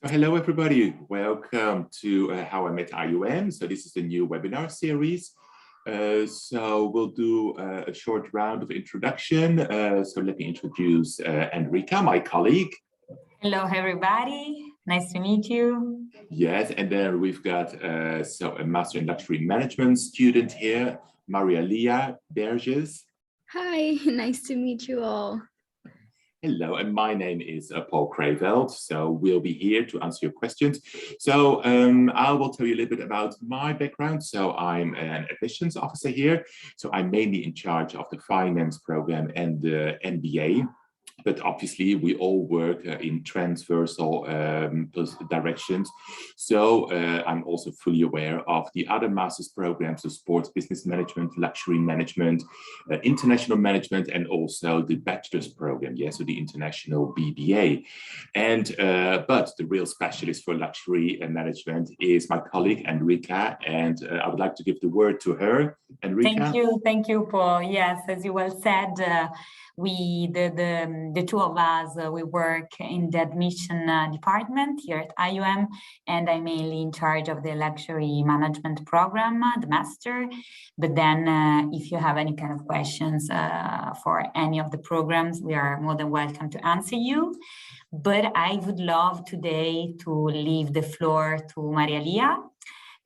Hello, everybody. Welcome to How I Met IUM. So this is a new webinar series. So we'll do a short round of introduction. So let me introduce Enrica, my colleague. Hello, everybody. Nice to meet you. Yes, and then we've got a Master in Luxury Management student here, Marilia Berges. Hi, nice to meet you all. Hello, and my name is Paul Crayveld. So we'll be here to answer your questions. So I will tell you a little bit about my background. So I'm an admissions officer here. So I'm mainly in charge of the finance program and the MBA. But obviously, we all work in transversal directions. So I'm also fully aware of the other master's programs, the sports business management, luxury management, international management, and also the bachelor's program, yes, so the international BBA. And but the real specialist for luxury management is my colleague Enrica, and I would like to give the word to her. Enrica. Thank you, Paul. Yes, as you well said, the two of us, we work in the admission department here at IUM, and I'm mainly in charge of the luxury management program, the master. But then if you have any kind of questions for any of the programs, we are more than welcome to answer you. But I would love today to leave the floor to Marilia.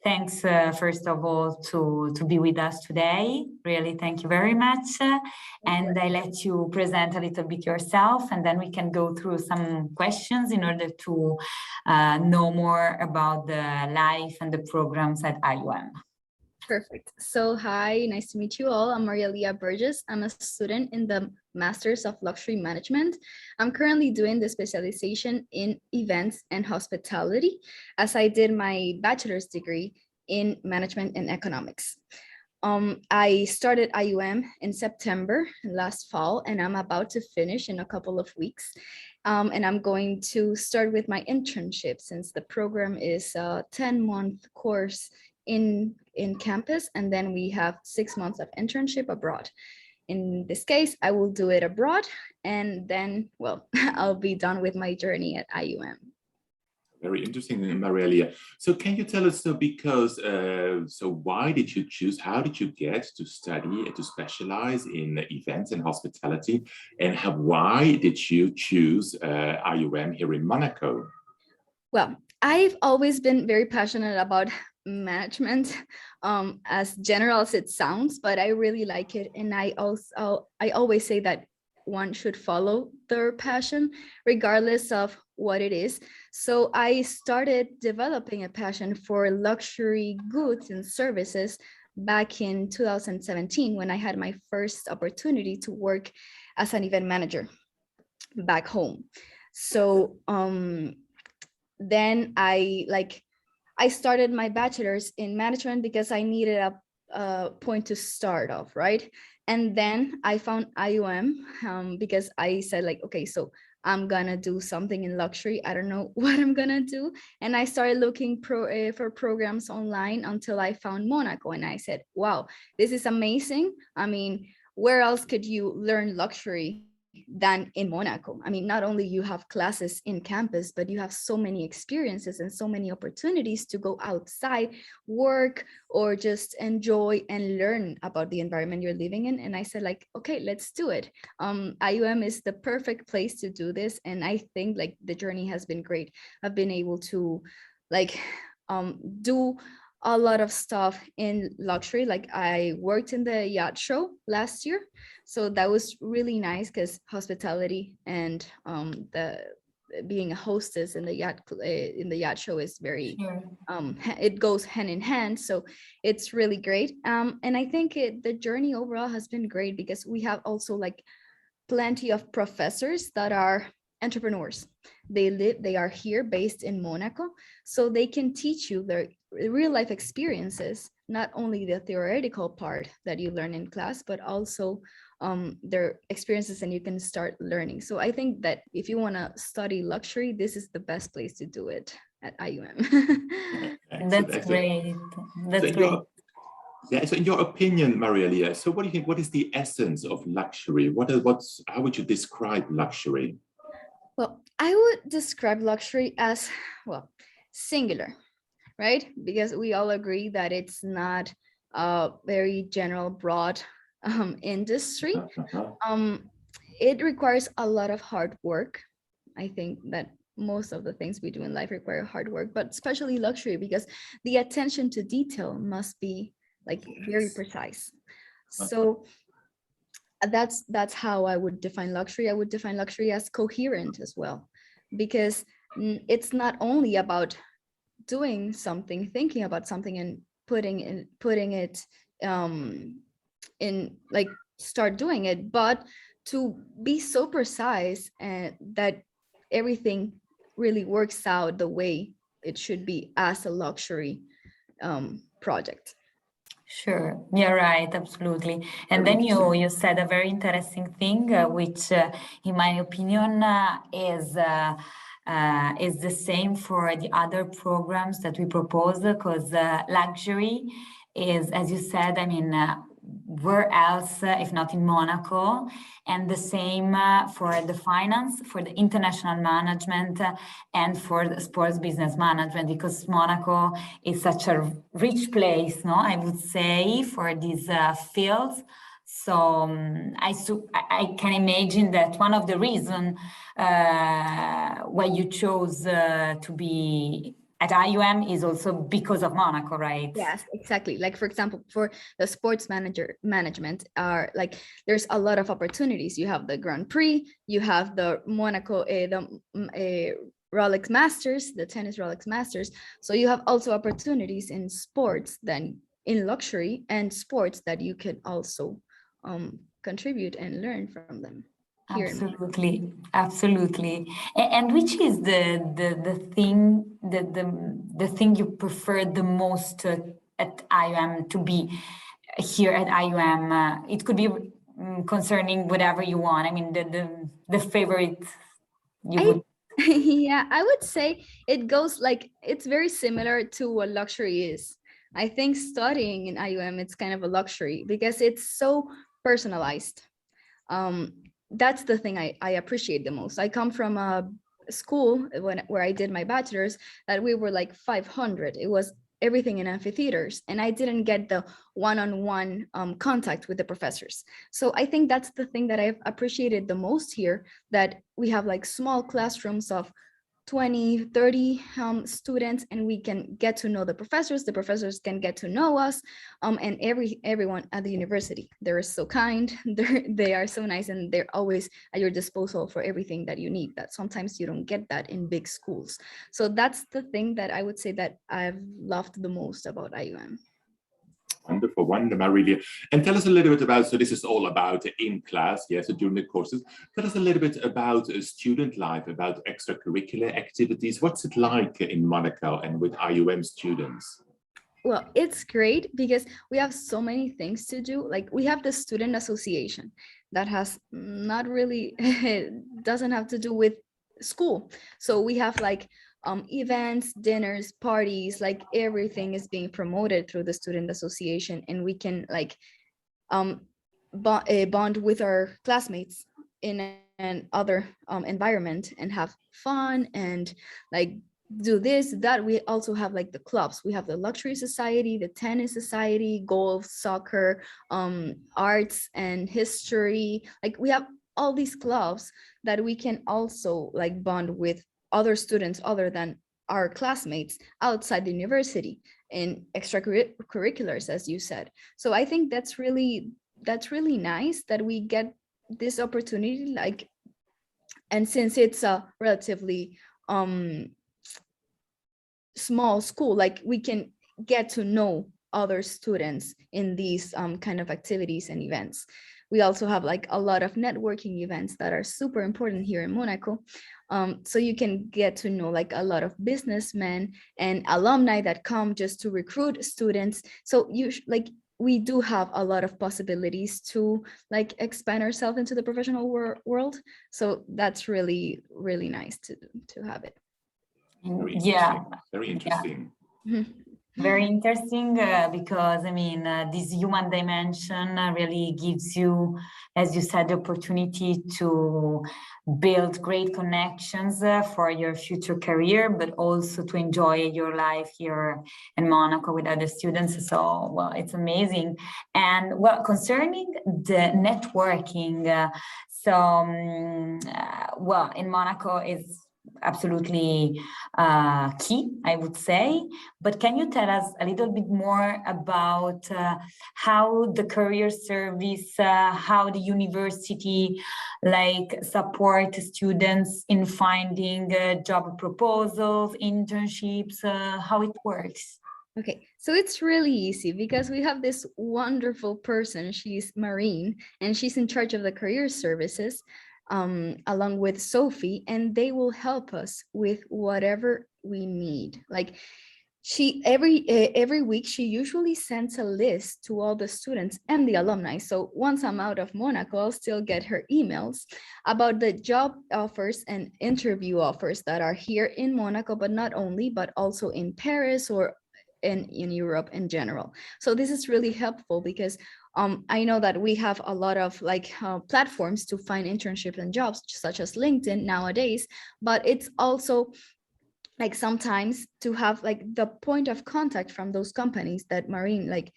Thanks, first of all, to be with us today. Really, thank you very much. And I let you present a little bit yourself, and then we can go through some questions in order to know more about the life and the programs at IUM. Perfect. So hi, nice to meet you all. I'm Marilia Berges. I'm a student in the Masters of Luxury Management. I'm currently doing the specialization in events and hospitality, as I did my bachelor's degree in management and economics. I started IUM in September last fall, and I'm about to finish in a couple of weeks. And I'm going to start with my internship, since the program is a 10-month course in campus, and then we have 6 months of internship abroad. In this case, I will do it abroad, and then, well, I'll be done with my journey at IUM. Very interesting, Marilia. So can you tell us, so why did you choose, how did you get to study and to specialize in events and hospitality, and why did you choose IUM here in Monaco? Well, I've always been very passionate about management, as general as it sounds, but I really like it. And I always say that one should follow their passion regardless of what it is. So I started developing a passion for luxury goods and services back in 2017, when I had my first opportunity to work as an event manager back home. So then I started my bachelor's in management because I needed a point to start off, right? And then I found IUM because I said, like, okay, so I'm gonna do something in luxury. I don't know what I'm gonna do. And I started looking for programs online until I found Monaco. And I said, wow, this is amazing. I mean, where else could you learn luxury than in Monaco? I mean, not only you have classes in campus, but you have so many experiences and so many opportunities to go outside, work, or just enjoy and learn about the environment you're living in. And I said, like, okay, let's do it. IUM is the perfect place to do this. And I think like the journey has been great. I've been able to do a lot of stuff in luxury. Like I worked in the yacht show last year. So that was really nice because hospitality and being a hostess in the yacht show is very, it goes hand in hand. So it's really great. And I think the journey overall has been great because we have also like plenty of professors that are entrepreneurs. They are here based in Monaco, so they can teach you their real life experiences, not only the theoretical part that you learn in class, but also their experiences, and you can start learning. So I think that if you want to study luxury, this is the best place to do it at IUM. That's great. That's great. Yeah, so in your opinion, Marilia, so what do you think, what is the essence of luxury? How would you describe luxury? Well, I would describe luxury as, well, singular, right? Because we all agree that it's not a very general, broad industry. Um, it requires a lot of hard work. I think that most of the things we do in life require hard work, but especially luxury, because the attention to detail must be like very Yes. precise. So that's how I would define luxury. I would define luxury as coherent as well, because it's not only about doing something, thinking about something, and putting it in, like, start doing it, but to be so precise and that everything really works out the way it should be as a luxury project. Sure, you're right, absolutely. And Very then you interesting. you said a very interesting thing, which, in my opinion, is the same for the other programs that we propose, because luxury is, as you said, I mean, where else if not in Monaco, and the same for the finance, for the international management, and for the sports business management, because Monaco is such a rich place, no, I would say, for these fields. So I can imagine that one of the reasons why you chose to be at IUM is also because of Monaco, right? Yes, exactly. Like, for example, for the sports management, are like, there's a lot of opportunities. You have the Grand Prix, you have the Monaco, Rolex Masters, the tennis Rolex Masters. So you have also opportunities in sports, then in luxury and sports, that you can also contribute and learn from them here in Monaco. Absolutely, absolutely. And which is the thing, the thing you prefer the most at IUM, to be here at IUM? It could be concerning whatever you want. I mean, the favorite you would. Yeah, I would say it goes like, it's very similar to what luxury is. I think studying in IUM, it's kind of a luxury because it's so personalized. That's the thing I appreciate the most. I come from a school where I did my bachelor's, that we were like 500. It was everything in amphitheaters, and I didn't get the one-on-one contact with the professors. So I think that's the thing that I've appreciated the most here, that we have like small classrooms of 20, 30 students, and we can get to know the professors can get to know us, and everyone at the university. They're so kind, they are so nice, and they're always at your disposal for everything that you need, that sometimes you don't get that in big schools. So that's the thing that I would say that I've loved the most about IUM. Wonderful, wonderful, Marilia. And tell us a little bit about, so this is all about in class, yes, so during the courses. Tell us a little bit about student life, about extracurricular activities. What's it like in Monaco and with IUM students? Well, it's great because we have so many things to do. Like, we have the student association that has not really, doesn't have to do with school. So we have like events, dinners, parties, like everything is being promoted through the student association, and we can like bond with our classmates in an other environment and have fun and like do this, that. We also have like the clubs. We have the luxury society, the tennis society, golf, soccer, arts and history. Like, we have all these clubs that we can also like bond with other students other than our classmates outside the university in extracurriculars, as you said. So I think that's really nice that we get this opportunity, like, and since it's a relatively small school, like, we can get to know other students in these kind of activities and events. We also have like a lot of networking events that are super important here in Monaco. So you can get to know like a lot of businessmen and alumni that come just to recruit students. So we do have a lot of possibilities to like expand ourselves into the professional world. So that's really, really nice to have it. Very Yeah, interesting. Very interesting. Mhm. Very interesting because I mean this human dimension really gives you, as you said, the opportunity to build great connections for your future career, but also to enjoy your life here in Monaco with other students. So, well, it's amazing. And well, concerning the networking, well, in Monaco is absolutely key, I would say. But can you tell us a little bit more about how the career service, how the university like support students in finding job proposals, internships, how it works? Okay, so it's really easy because we have this wonderful person. She's Marine, and she's in charge of the career services, along with Sophie, and they will help us with whatever we need. Like she every week she usually sends a list to all the students and the alumni. So once I'm out of Monaco, I'll still get her emails about the job offers and interview offers that are here in Monaco, but not only, but also in Paris or in Europe in general. So this is really helpful because I know that we have a lot of like platforms to find internships and jobs, such as LinkedIn nowadays, but it's also like sometimes to have like the point of contact from those companies that Marine like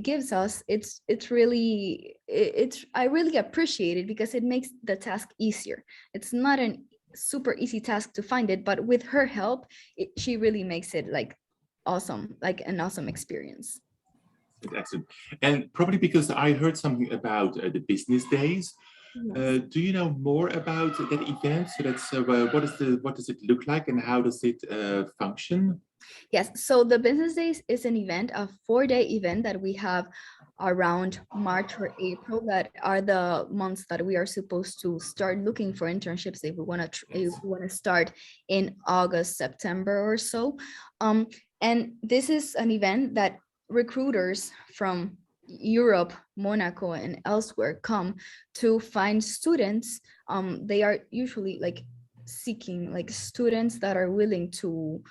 gives us. It's really I really appreciate it because it makes the task easier. It's not an super easy task to find it, but with her help, she really makes it like awesome, like an awesome experience. Excellent. And probably because I heard something about the business days. Yes. Do you know more about that event? So that's what does it look like and how does it function? Yes, so the Business Days is an event, a 4-day event that we have around March or April, that are the months that we are supposed to start looking for internships if we want to start in August, September or so. And this is an event that recruiters from Europe, Monaco, and elsewhere come to find students. They are usually like seeking like students that are willing to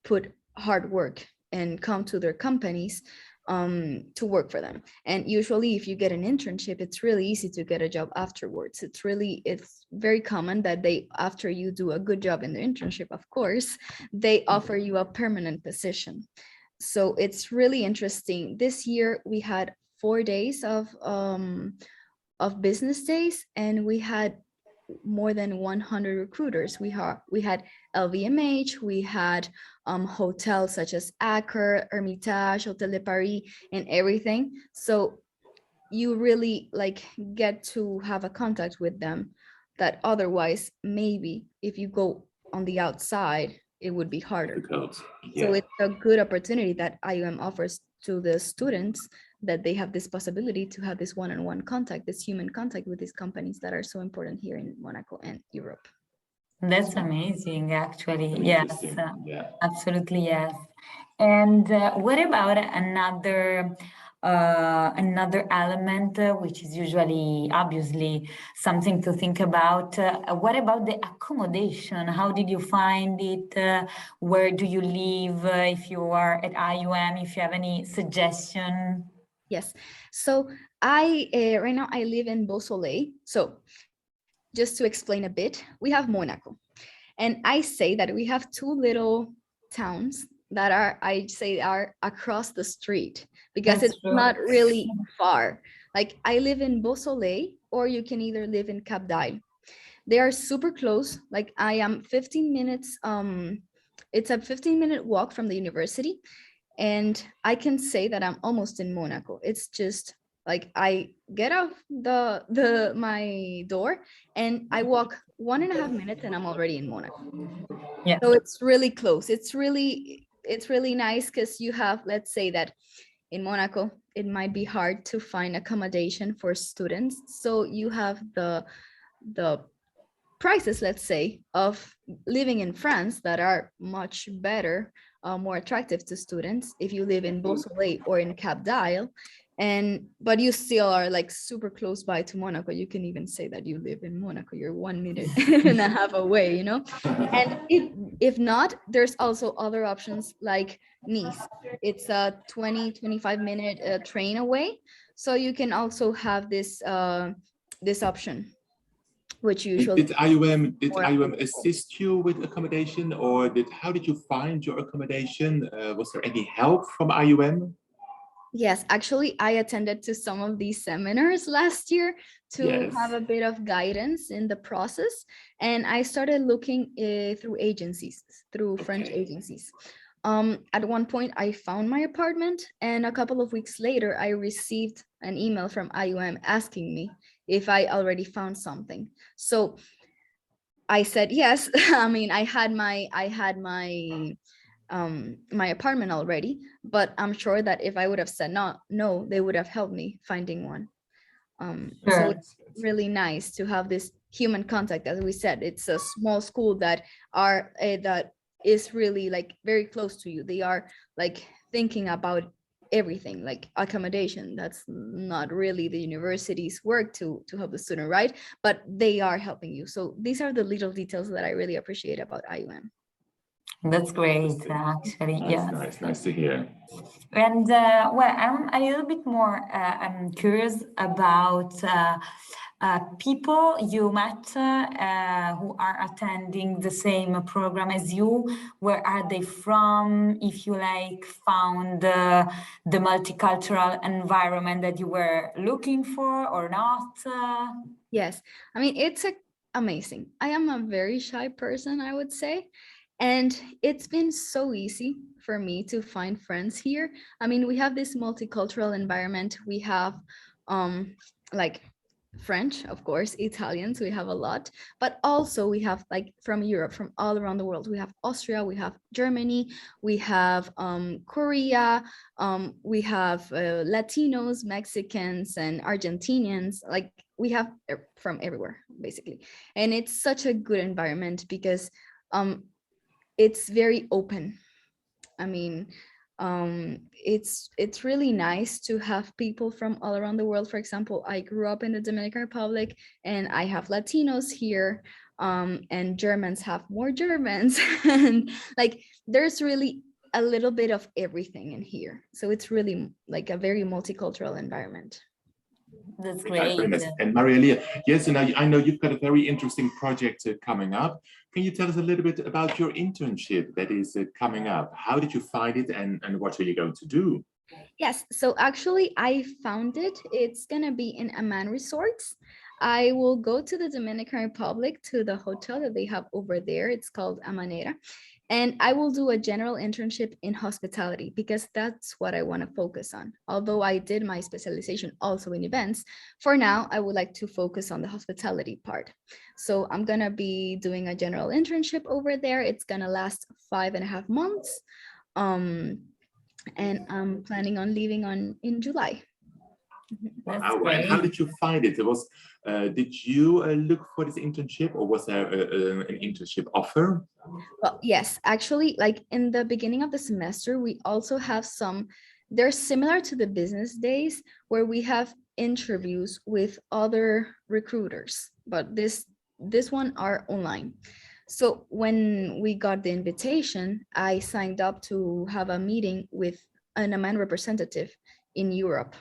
put hard work and come to their companies to work for them. And usually if you get an internship, it's really easy to get a job afterwards. It's very common that they, after you do a good job in the internship, of course, they offer you a permanent position. So it's really interesting. This year we had 4 days of business days, and we had more than 100 recruiters. We had LVMH, we had hotels such as Accor, Hermitage, Hotel de Paris, and everything. So you really like get to have a contact with them that otherwise maybe if you go on the outside, it would be harder. Yeah. So it's a good opportunity that IUM offers to the students, that they have this possibility to have this one-on-one contact, this human contact with these companies that are so important here in Monaco and Europe. That's amazing, actually. Yes, Yeah. absolutely, yes. And what about another element, which is usually obviously something to think about? What about the accommodation? How did you find it? Where do you live? If you are at IUM, if you have any suggestion? Yes. So I right now I live in Beausoleil. So just to explain a bit, we have Monaco, and I say that we have two little towns that are across the street, because That's it's true. not really far. Like I live in Beausoleil, or you can either live in Cap d'Ail. They are super close. Like I am 15 minutes. It's a 15-minute walk from the university, and I can say that I'm almost in Monaco. It's just like I get out my door and I walk 1.5 minutes and I'm already in Monaco. Yeah. So it's really close. It's really nice, because you have, let's say that in Monaco, it might be hard to find accommodation for students. So you have the prices, let's say, of living in France that are much better, more attractive to students if you live in Beausoleil or in Cap d'Ail. But you still are like super close by to Monaco. You can even say that you live in Monaco. You're 1.5 minutes away, you know. And If not, there's also other options like Nice. It's a 20-25 minute train away. So you can also have this this option, which And usually did more IUM affordable. assist you with accommodation, or how did you find your accommodation? Was there any help from IUM? Yes, actually, I attended to some of these seminars last year to Yes. have a bit of guidance in the process. And I started looking through agencies, through French agencies. At one point, I found my apartment, and a couple of weeks later, I received an email from IUM asking me if I already found something. So I said yes. I mean, I had my my apartment already, but I'm sure that if I would have said no, they would have helped me finding one. So Sure. it's really nice to have this human contact. As we said, it's a small school that are that is really like very close to you. They are like thinking about everything, like accommodation. That's not really the university's work to help the student, right? But they are helping you. So these are the little details that I really appreciate about IUM. That's great, Interesting. actually. Nice, Yes. nice to hear. And well, I'm a little bit more I'm curious about people you met who are attending the same program as you. Where are they from? If you like found the multicultural environment that you were looking for or not. Yes, I mean, it's amazing. I am a very shy person, I would say. And it's been so easy for me to find friends here. I mean, we have this multicultural environment. We have like French, of course, Italians, we have a lot, but also we have like from Europe, from all around the world. We have Austria, we have Germany, we have Korea, we have Latinos, Mexicans, and Argentinians. Like we have from everywhere, basically. And it's such a good environment because it's very open. I mean, it's really nice to have people from all around the world. For example, I grew up in the Dominican Republic, and I have Latinos here, and Germans have more Germans, and like there's really a little bit of everything in here. So it's really like a very multicultural environment. That's Very great. nice. And Marilia, yes, and I know you've got a very interesting project coming up. Can you tell us a little bit about your internship that is coming up? How did you find it, and what are you going to do? Yes, so actually I found it. It's gonna be in Amman Resorts. I will go to the Dominican Republic to the hotel that they have over there. It's called Amanera. And I will do a general internship in hospitality because that's what I want to focus on. Although I did my specialization also in events, for now, I would like to focus on the hospitality part. So I'm going to be doing a general internship over there. It's going to last 5.5 months. And I'm planning on leaving in July. That's Wow. great. And how did you find it? Did you look for this internship, or was there an internship offer? Well, yes, actually, like in the beginning of the semester, we also have they're similar to the business days where we have interviews with other recruiters, but this one are online. So when we got the invitation, I signed up to have a meeting with an Amman representative in Europe.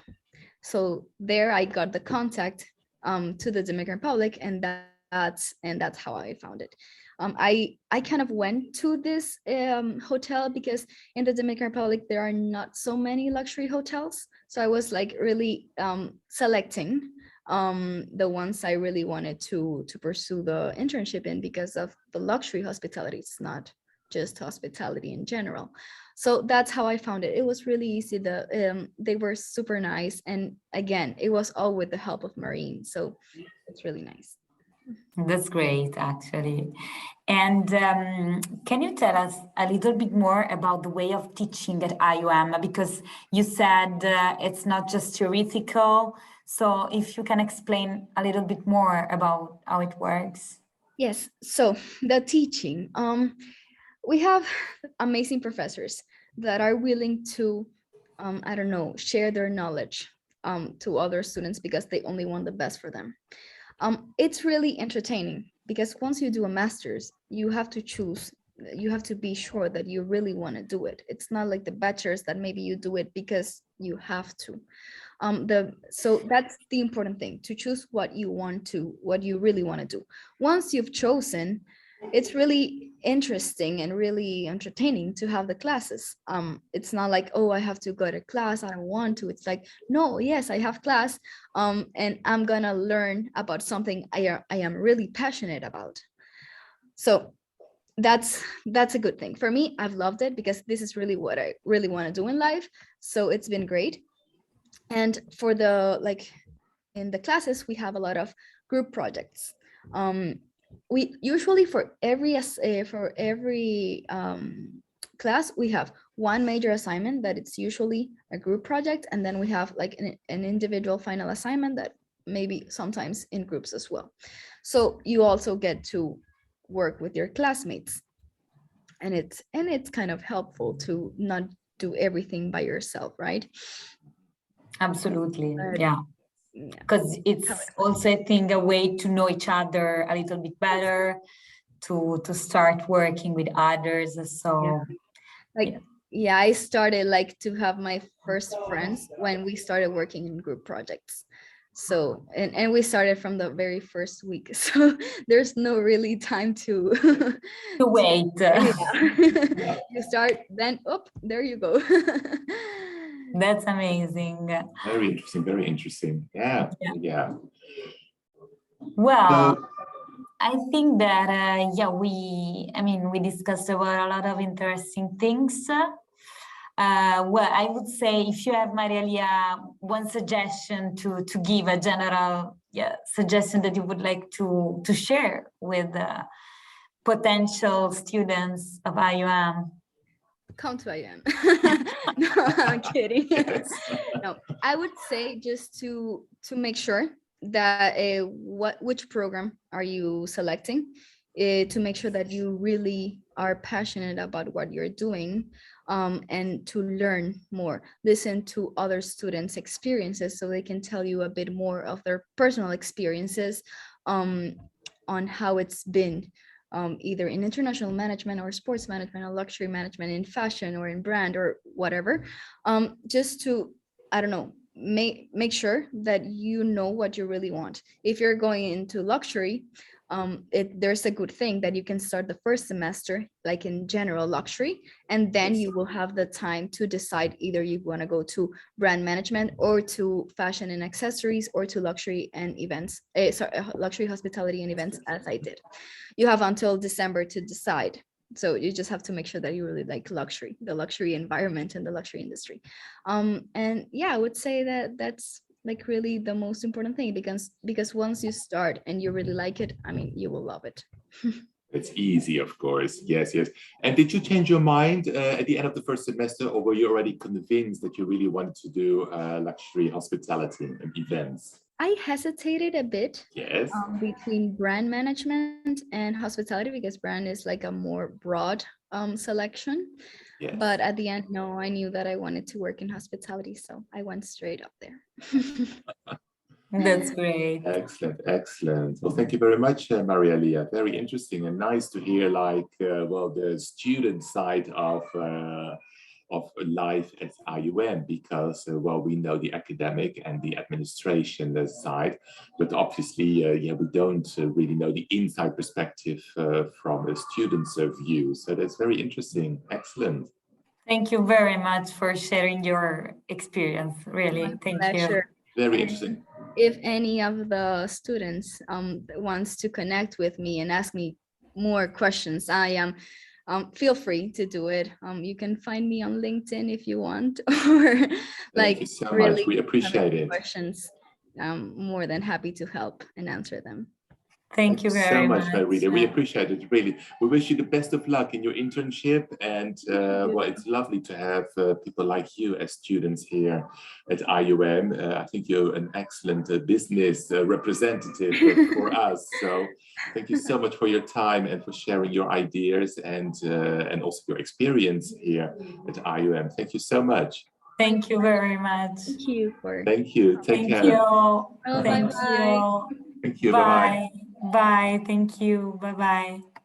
So there I got the contact to the Dominican Republic, and that's how I found it. I kind of went to this hotel because in the Dominican Republic there are not so many luxury hotels. So I was like really selecting the ones I really wanted to pursue the internship in because of the luxury hospitality. It's not just hospitality in general. So that's how I found it. It was really easy. They were super nice, and again, it was all with the help of Marine. So it's really nice. That's great, actually. And can you tell us a little bit more about the way of teaching at IUM? Because you said it's not just theoretical. So if you can explain a little bit more about how it works. Yes. So the teaching, we have amazing professors that are willing to, I don't know, share their knowledge to other students because they only want the best for them. It's really entertaining because once you do a master's, you have to choose you have to be sure that you really want to do it. It's not like the bachelor's that maybe you do it because you have to. So that's the important thing, to choose what you really want to do. Once you've chosen, it's really interesting and really entertaining to have the classes. It's not like, oh, I have to go to class, I don't want to. It's like, no, yes, I have class, and I'm gonna learn about something I am really passionate about. So that's a good thing for me. I've loved it because this is really what I really want to do in life. So it's been great. And for the, like, in the classes, we have a lot of group projects. We usually, for every class, we have one major assignment that it's usually a group project, and then we have like an individual final assignment that maybe sometimes in groups as well. So you also get to work with your classmates, and it's kind of helpful to not do everything by yourself, right? Absolutely, yeah. Because it's also, I think, a way to know each other a little bit better, to start working with others. So I started like to have my first friends when we started working in group projects. So and we started from the very first week, so there's no really time to wait. You start, then there you go. That's amazing. Very interesting, very interesting. Yeah. Well, I think that we discussed about a lot of interesting things. Well, I would say, if you have, Marilia, one suggestion to give, a general suggestion that you would like to share with potential students of IUM. Come to IUM. No, I'm kidding. No, I would say just to make sure that which program are you selecting, to make sure that you really are passionate about what you're doing, and to learn more. Listen to other students' experiences so they can tell you a bit more of their personal experiences on how it's been, either in international management or sports management or luxury management, in fashion or in brand or whatever, just to, I don't know, make sure that you know what you really want. If you're going into luxury, there's a good thing that you can start the first semester like in general luxury, and then you will have the time to decide either you want to go to brand management or to fashion and accessories or to luxury and events, luxury hospitality and events, as I did. You have until December to decide. So you just have to make sure that you really like luxury, the luxury environment and the luxury industry. And yeah, I would say that that's like really the most important thing, because once you start and you really like it, I mean, you will love it. It's easy, of course. Yes. And did you change your mind at the end of the first semester, or were you already convinced that you really wanted to do luxury hospitality and events? I hesitated a bit, yes, between brand management and hospitality, because brand is like a more broad selection. Yes. But at the end, no, I knew that I wanted to work in hospitality, so I went straight up there. That's great. Excellent. Well, thank you very much, Marilia. Very interesting and nice to hear, like, the student side of life at IUM, because, we know the academic and the administration side, but obviously, we don't really know the inside perspective from a student's view. So that's very interesting. Excellent. Thank you very much for sharing your experience. Really, thank you. Very interesting. If any of the students wants to connect with me and ask me more questions, I am feel free to do it. You can find me on LinkedIn if you want, or like, thank you so really much. We appreciate it. Questions, more than happy to help and answer them. Thank you very much, Marilia. We appreciate it, really. We wish you the best of luck in your internship, and it's lovely to have people like you as students here at IUM. I think you're an excellent business representative for us. So thank you so much for your time and for sharing your ideas and also your experience here at IUM. Thank you so much. Thank you very much. Thank you. Thank you. Take care. Thank you. Thank you. Bye. Bye-bye. Bye. Thank you. Bye-bye.